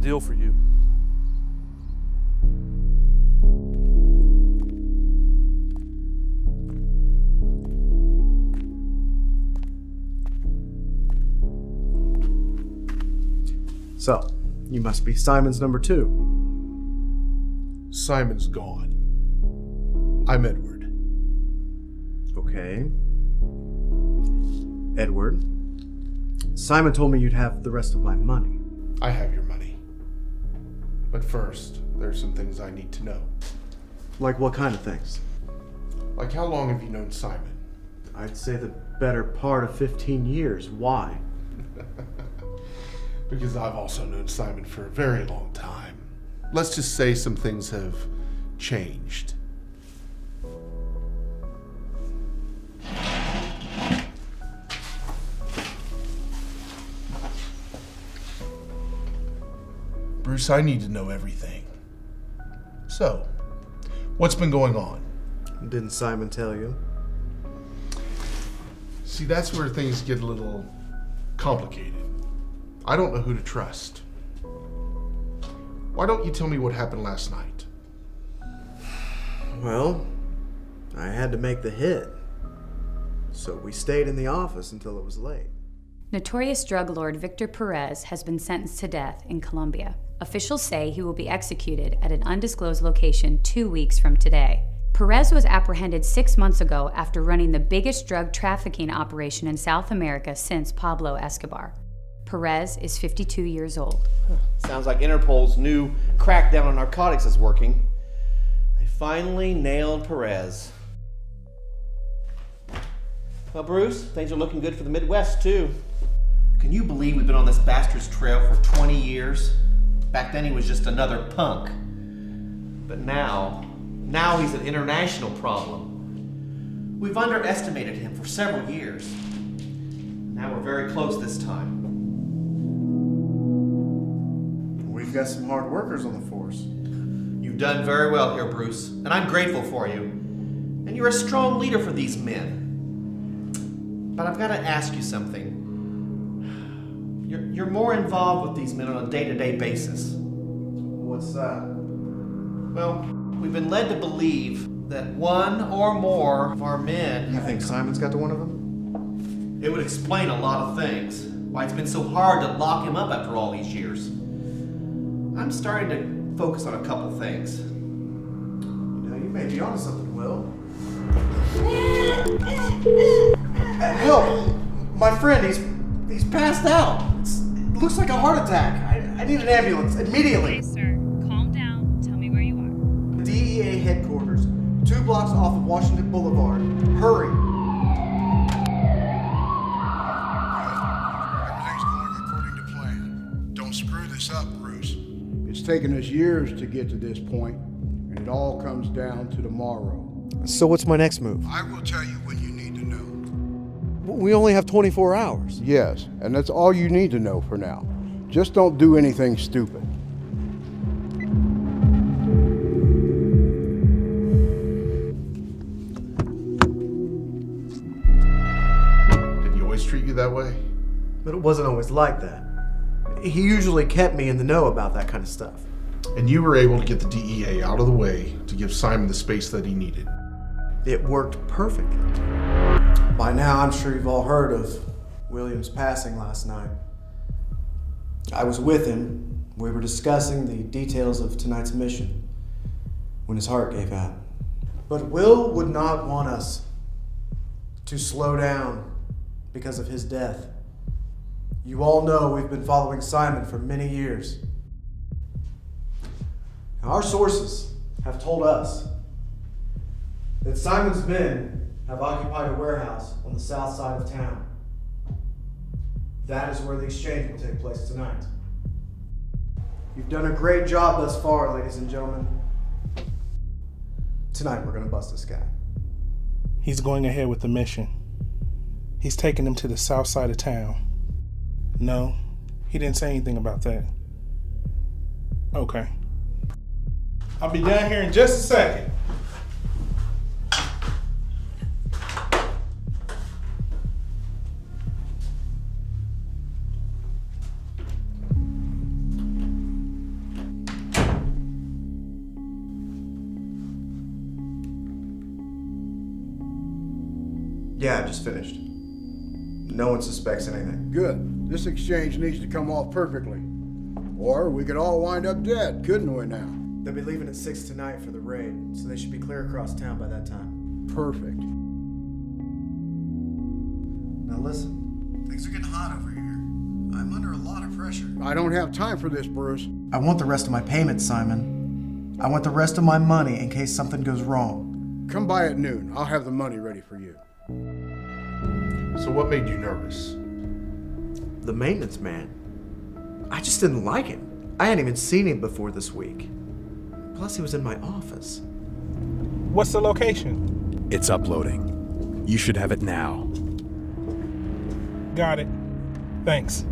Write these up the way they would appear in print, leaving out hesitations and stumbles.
deal for you. So, you must be Simon's number 2. Simon's gone. I'm Edward. Okay. Edward. Simon told me you'd have the rest of my money. I have your money. But first, there's some things I need to know. Like what kind of things? Like, how long have you known Simon? I'd say the better part of 15 years. Why? Because I've also known Simon for a very long time. Let's just say some things have changed. Bruce, I need to know everything. So, what's been going on? Didn't Simon tell you? See, that's where things get a little complicated. I don't know who to trust. Why don't you tell me what happened last night? Well, I had to make the hit. So we stayed in the office until it was late. Notorious drug lord Victor Perez has been sentenced to death in Colombia. Officials say he will be executed at an undisclosed location 2 weeks from today. Perez was apprehended 6 months ago after running the biggest drug trafficking operation in South America since Pablo Escobar. Perez is 52 years old. Sounds like Interpol's new crackdown on narcotics is working. They finally nailed Perez. Well, Bruce, things are looking good for the Midwest, too. Can you believe we've been on this bastard's trail for 20 years? Back then he was just another punk. But now he's an international problem. We've underestimated him for several years. Now we're very close this time. We've got some hard workers on the force. You've done very well here, Bruce, and I'm grateful for you. And you're a strong leader for these men. But I've got to ask you something. You're more involved with these men on a day-to-day basis. What's that? Well, we've been led to believe that one or more of our men... You think Simon's got to one of them? It would explain a lot of things. Why it's been so hard to lock him up after all these years. I'm starting to focus on a couple things. You know, you may be onto something, Will. Help! My friend, he's passed out. It looks like a heart attack. I need an ambulance immediately. Okay, sir. Calm down. Tell me where you are. DEA headquarters, 2 blocks off of Washington Boulevard. Hurry. Everything's going according to plan. Don't screw this up, Bruce. It's taken us years to get to this point, and it all comes down to tomorrow. So what's my next move? I will tell you when you need to know. We only have 24 hours. Yes, and that's all you need to know for now. Just don't do anything stupid. Did he always treat you that way? But it wasn't always like that. He usually kept me in the know about that kind of stuff. And you were able to get the DEA out of the way to give Simon the space that he needed. It worked perfectly. By now, I'm sure you've all heard of William's passing last night. I was with him. We were discussing the details of tonight's mission when his heart gave out. But Will would not want us to slow down because of his death. You all know we've been following Simon for many years. Now, our sources have told us that Simon's men have occupied a warehouse on the south side of town. That is where the exchange will take place tonight. You've done a great job thus far, ladies and gentlemen. Tonight we're gonna bust this guy. He's going ahead with the mission. He's taking them to the south side of town. No, he didn't say anything about that. Okay. I'll be down here in just a second. Yeah, I just finished. No one suspects anything. Good. This exchange needs to come off perfectly. Or we could all wind up dead, couldn't we now? They'll be leaving at 6 tonight for the raid, so they should be clear across town by that time. Perfect. Now listen, things are getting hot over here. I'm under a lot of pressure. I don't have time for this, Bruce. I want the rest of my payments, Simon. I want the rest of my money in case something goes wrong. Come by at noon. I'll have the money ready for you. So what made you nervous? The maintenance man. I just didn't like him. I hadn't even seen him before this week. Plus, he was in my office. What's the location? It's uploading. You should have it now. Got it. Thanks.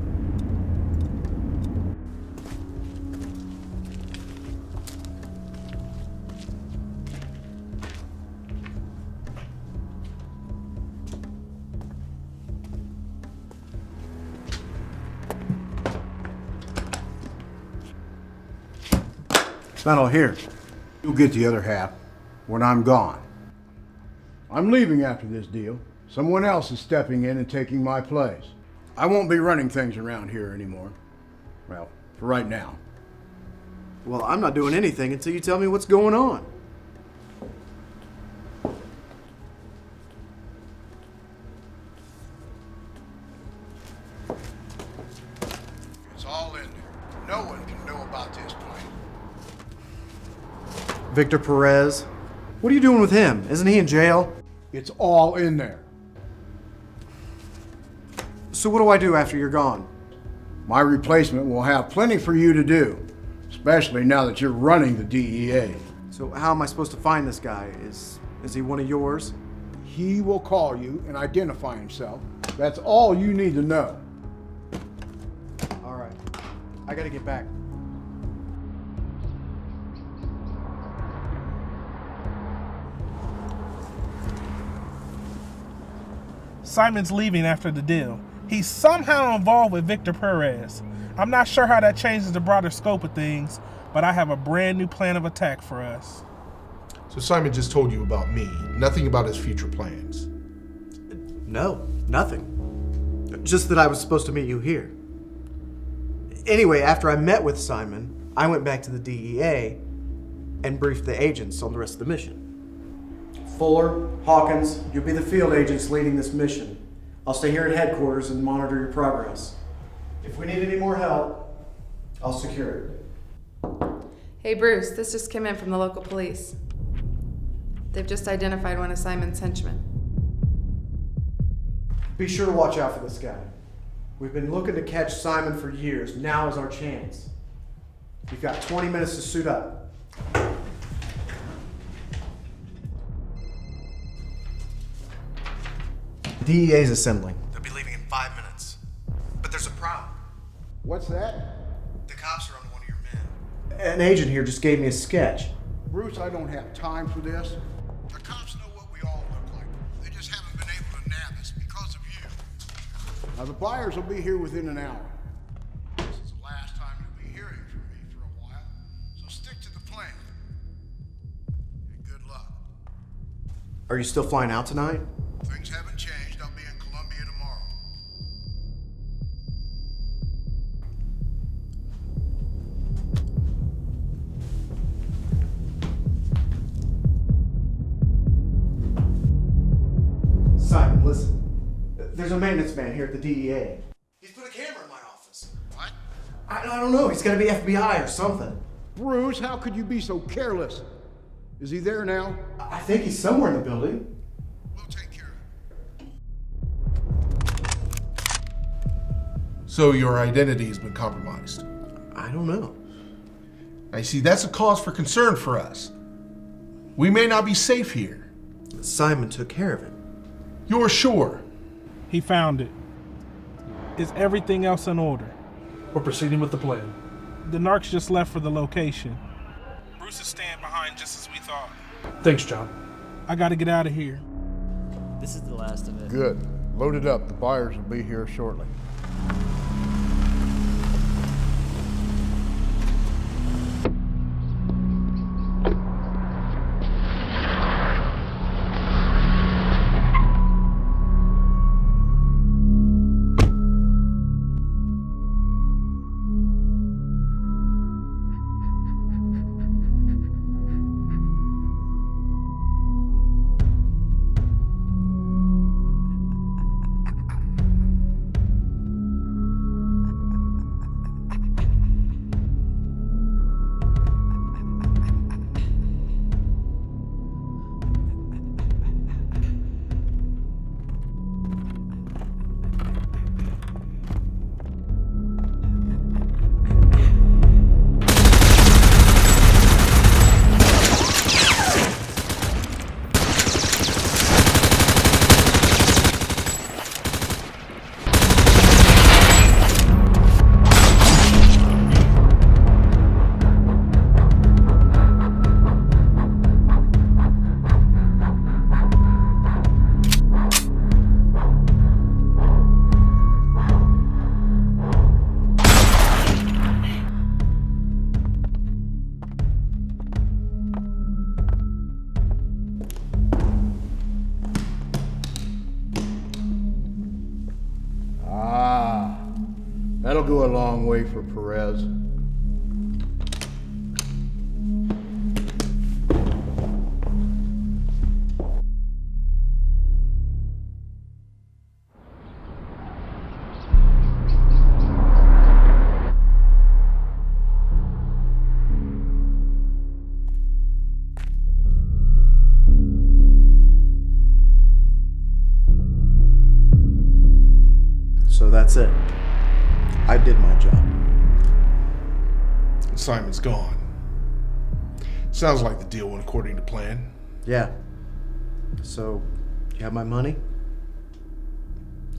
It's not all here. You'll get the other half when I'm gone. I'm leaving after this deal. Someone else is stepping in and taking my place. I won't be running things around here anymore. Well, for right now. Well, I'm not doing anything until you tell me what's going on. It's all in there. No one can know about this plan. Victor Perez. What are you doing with him? Isn't he in jail? It's all in there. So what do I do after you're gone? My replacement will have plenty for you to do, especially now that you're running the DEA. So how am I supposed to find this guy? Is he one of yours? He will call you and identify himself. That's all you need to know. All right. I gotta get back. Simon's leaving after the deal. He's somehow involved with Victor Perez. I'm not sure how that changes the broader scope of things, but I have a brand new plan of attack for us. So Simon just told you about me, nothing about his future plans. No, nothing. Just that I was supposed to meet you here. Anyway, after I met with Simon, I went back to the DEA and briefed the agents on the rest of the mission. Fuller, Hawkins, you'll be the field agents leading this mission. I'll stay here at headquarters and monitor your progress. If we need any more help, I'll secure it. Hey Bruce, this just came in from the local police. They've just identified one of Simon's henchmen. Be sure to watch out for this guy. We've been looking to catch Simon for years. Now is our chance. You've got 20 minutes to suit up. The DEA's assembling. They'll be leaving in 5 minutes. But there's a problem. What's that? The cops are on one of your men. An agent here just gave me a sketch. Bruce, I don't have time for this. The cops know what we all look like. They just haven't been able to nab us because of you. Now, the buyers will be here within an hour. This is the last time you'll be hearing from me for a while, so stick to the plan. And good luck. Are you still flying out tonight? Things haven't changed. I'll be in Columbia tomorrow. Simon, listen. There's a maintenance man here at the DEA. He's put a camera in my office. What? I don't know. He's got to be FBI or something. Bruce, how could you be so careless? Is he there now? I think he's somewhere in the building. We'll take care of it. So your identity has been compromised. I don't know. I see, that's a cause for concern for us. We may not be safe here. Simon took care of it. You're sure? He found it. Is everything else in order? We're proceeding with the plan. The narcs just left for the location. Bruce is staying behind just as we thought. Thanks, John. I gotta get out of here. This is the last of it. Good. Load it up. The buyers will be here shortly. That'll go a long way for Perez. So that's it. I did my job. And Simon's gone. Sounds like the deal went according to plan. Yeah. So, you have my money?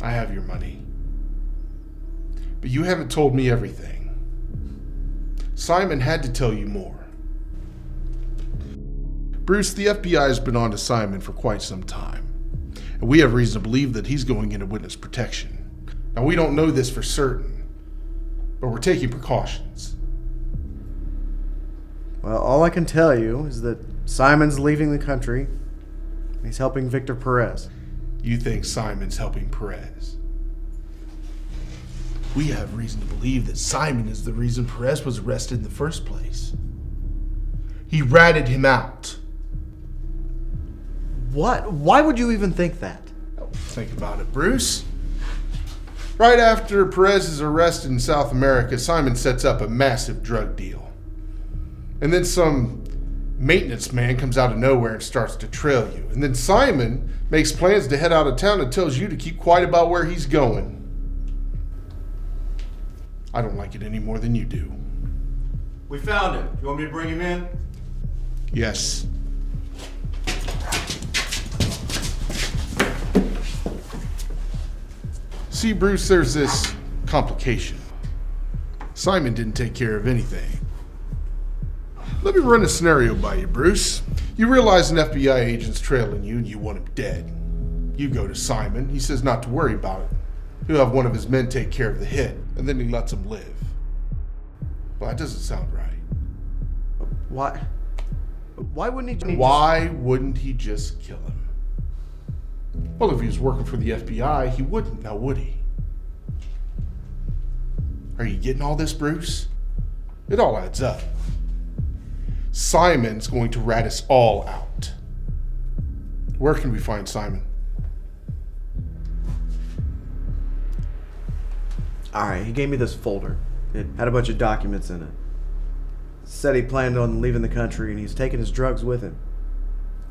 I have your money. But you haven't told me everything. Simon had to tell you more. Bruce, the FBI has been on to Simon for quite some time, and we have reason to believe that he's going into witness protection. Now, we don't know this for certain, but we're taking precautions. Well, all I can tell you is that Simon's leaving the country. He's helping Victor Perez. You think Simon's helping Perez? We have reason to believe that Simon is the reason Perez was arrested in the first place. He ratted him out. What? Why would you even think that? Think about it, Bruce. Right after Perez is arrested in South America, Simon sets up a massive drug deal. And then some maintenance man comes out of nowhere and starts to trail you. And then Simon makes plans to head out of town and tells you to keep quiet about where he's going. I don't like it any more than you do. We found him. You want me to bring him in? Yes. See, Bruce, there's this complication. Simon didn't take care of anything. Let me run a scenario by you, Bruce. You realize an FBI agent's trailing you and you want him dead. You go to Simon. He says not to worry about it. He'll have one of his men take care of the hit, and then he lets him live. Well, that doesn't sound right. Why wouldn't he? Why wouldn't he just kill him? Well, if he was working for the FBI, he wouldn't, now would he? Are you getting all this, Bruce? It all adds up. Simon's going to rat us all out. Where can we find Simon? Alright, he gave me this folder. It had a bunch of documents in it. Said he planned on leaving the country and he's taking his drugs with him.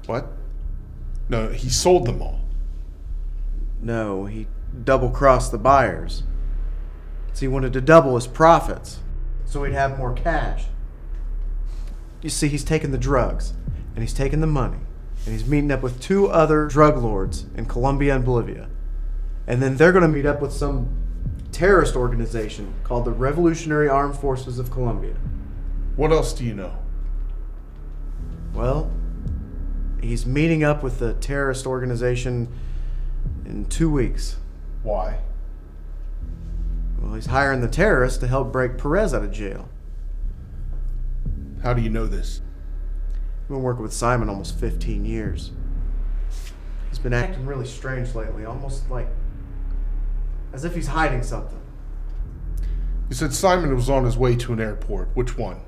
What? No, he sold them all. No, he double-crossed the buyers. So he wanted to double his profits, so he'd have more cash. You see, he's taking the drugs, and he's taking the money, and he's meeting up with 2 other drug lords in Colombia and Bolivia. And then they're going to meet up with some terrorist organization called the Revolutionary Armed Forces of Colombia. What else do you know? Well, he's meeting up with the terrorist organization in 2 weeks. Why? Well, he's hiring the terrorists to help break Perez out of jail. How do you know this? I've been working with Simon almost 15 years. He's been acting really strange lately, almost like as if he's hiding something. You said Simon was on his way to an airport. Which one?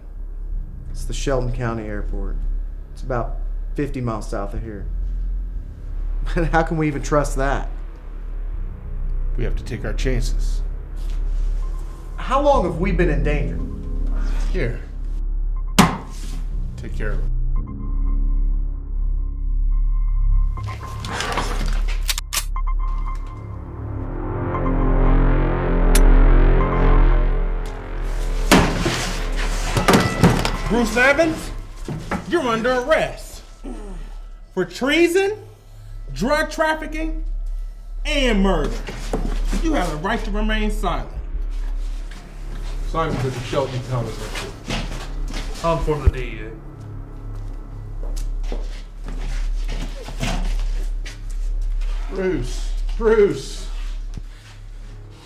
It's the Shelton County Airport. It's about 50 miles south of here. How can we even trust that? We have to take our chances. How long have we been in danger? Here. Take care of it. Bruce Evans, you're under arrest for treason, drug trafficking, and murder. You have the right to remain silent. Simon to the Shelton County Airport. I'll inform the DEA. Bruce.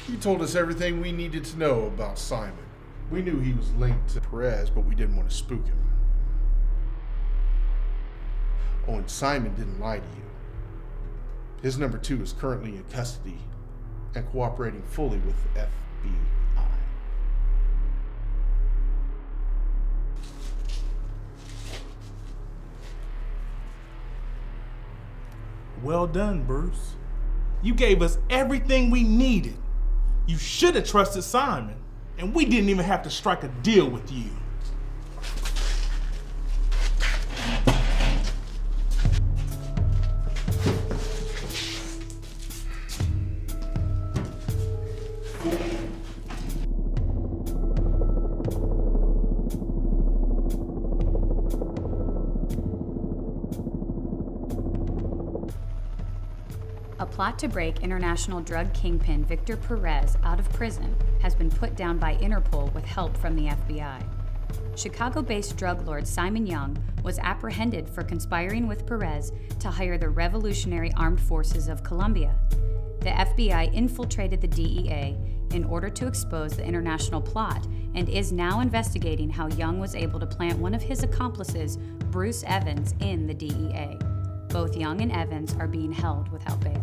You told us everything we needed to know about Simon. We knew he was linked to Perez, but we didn't want to spook him. Oh, and Simon didn't lie to you. His number 2 is currently in custody and cooperating fully with the FBI. Well done, Bruce. You gave us everything we needed. You should have trusted Simon, and we didn't even have to strike a deal with you. A plot to break international drug kingpin Victor Perez out of prison has been put down by Interpol with help from the FBI. Chicago-based drug lord Simon Young was apprehended for conspiring with Perez to hire the Revolutionary Armed Forces of Colombia. The FBI infiltrated the DEA in order to expose the international plot and is now investigating how Young was able to plant one of his accomplices, Bruce Evans, in the DEA. Both Young and Evans are being held without bail.